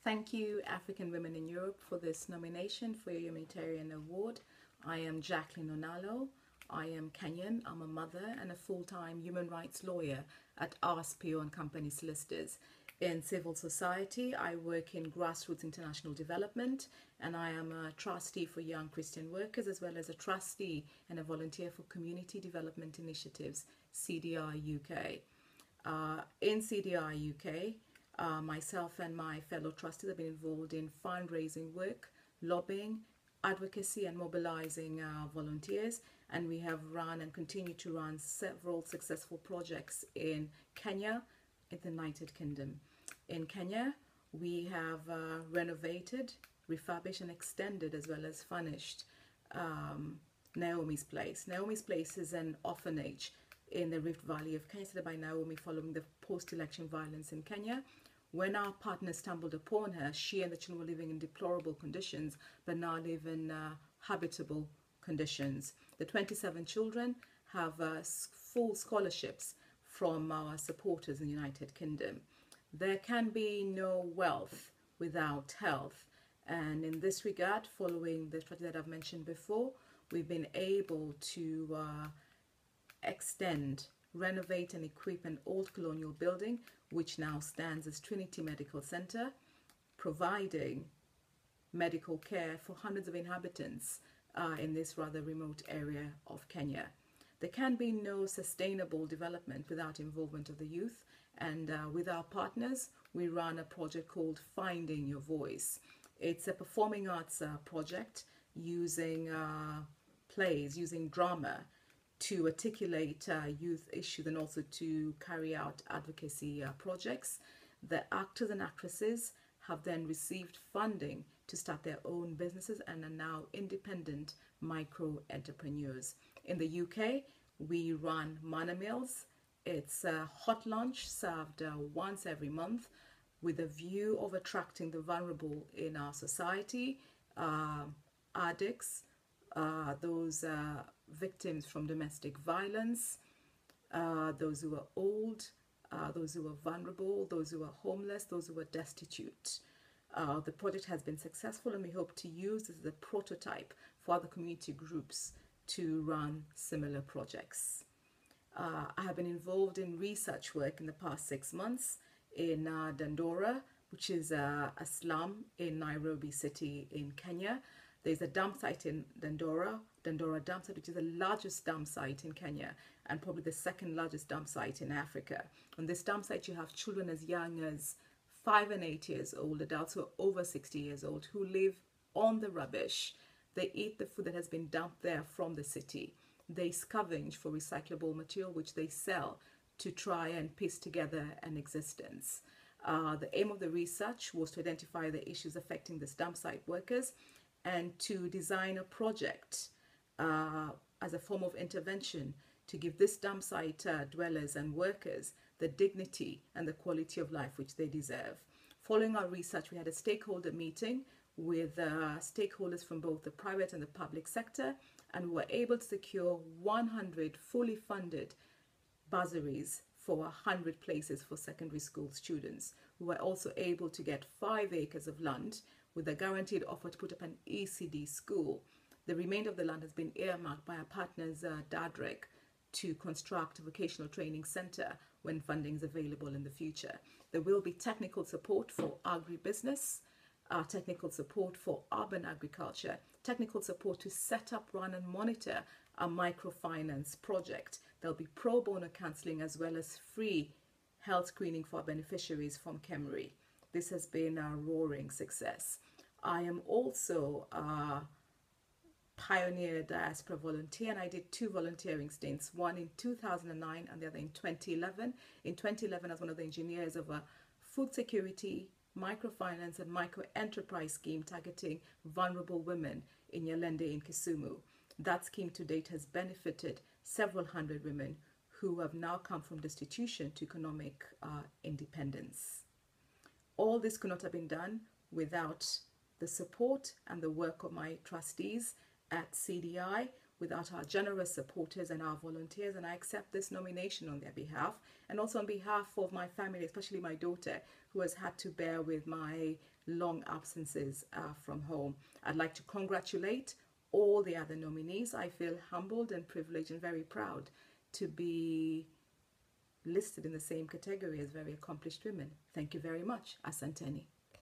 Thank you, African Women in Europe, for this nomination for your Humanitarian Award. I am Jacqueline Onalo. I am Kenyan. I'm a mother and a full-time human rights lawyer at RSPO and Company Solicitors. In civil society, I work in Grassroots International Development, and I am a trustee for Young Christian Workers, as well as a trustee and a volunteer for Community Development Initiatives, CDI UK. In CDI UK, myself and my fellow trustees have been involved in fundraising work, lobbying, advocacy, and mobilizing volunteers. And we have run and continue to run several successful projects in Kenya, in the United Kingdom. In Kenya, we have renovated, refurbished, and extended, as well as furnished Naomi's Place. Naomi's Place is an orphanage in the Rift Valley of Kenya, started by Naomi following the post-election violence in Kenya. When our partner stumbled upon her, she and the children were living in deplorable conditions, but now live in habitable conditions. The 27 children have full scholarships from our supporters in the United Kingdom. There can be no wealth without health. And in this regard, following the strategy that I've mentioned before, we've been able to extend, renovate and equip an old colonial building, which now stands as Trinity Medical Center, providing medical care for hundreds of inhabitants in this rather remote area of Kenya. There can be no sustainable development without involvement of the youth, and with our partners, we run a project called Finding Your Voice. It's a performing arts project using plays, using drama, to articulate youth issues and also to carry out advocacy projects. The actors and actresses have then received funding to start their own businesses and are now independent micro entrepreneurs. In the UK, we run Manna Meals. It's a hot lunch served once every month with a view of attracting the vulnerable in our society, addicts, those victims from domestic violence, those who are old, those who are vulnerable, those who are homeless, those who are destitute. The project has been successful, and we hope to use this as a prototype for other community groups to run similar projects. I have been involved in research work in the past 6 months in Dandora, which is a slum in Nairobi city in Kenya. There's a dump site in Dandora dump site, which is the largest dump site in Kenya and probably the second largest dump site in Africa. On this dump site, you have children as young as 5 and 8 years old, adults who are over 60 years old, who live on the rubbish. They eat the food that has been dumped there from the city. They scavenge for recyclable material, which they sell to try and piece together an existence. The aim of the research was to identify the issues affecting these dump site workers and to design a project as a form of intervention to give this dump site dwellers and workers the dignity and the quality of life which they deserve. Following our research, we had a stakeholder meeting with stakeholders from both the private and the public sector, and we were able to secure 100 fully funded bursaries for 100 places for secondary school students. We were also able to get 5 acres of land with a guaranteed offer to put up an ECD school. The remainder of the land has been earmarked by our partners, DADREC, to construct a vocational training center when funding is available in the future. There will be technical support for agribusiness, technical support for urban agriculture, technical support to set up, run and monitor a microfinance project. There'll be pro bono counseling as well as free health screening for beneficiaries from KEMRI. This has been a roaring success. I am also a pioneer diaspora volunteer, and I did 2 volunteering stints, one in 2009 and the other in 2011. In 2011, as one of the engineers of a food security, microfinance and micro-enterprise scheme targeting vulnerable women in Yalende in Kisumu. That scheme to date has benefited several hundred women who have now come from destitution to economic independence. All this could not have been done without the support and the work of my trustees at CDI. without our generous supporters and our volunteers, and I accept this nomination on their behalf, and also on behalf of my family, especially my daughter, who has had to bear with my long absences from home. I'd like to congratulate all the other nominees. I feel humbled and privileged and very proud to be listed in the same category as very accomplished women. Thank you very much. Asanteni.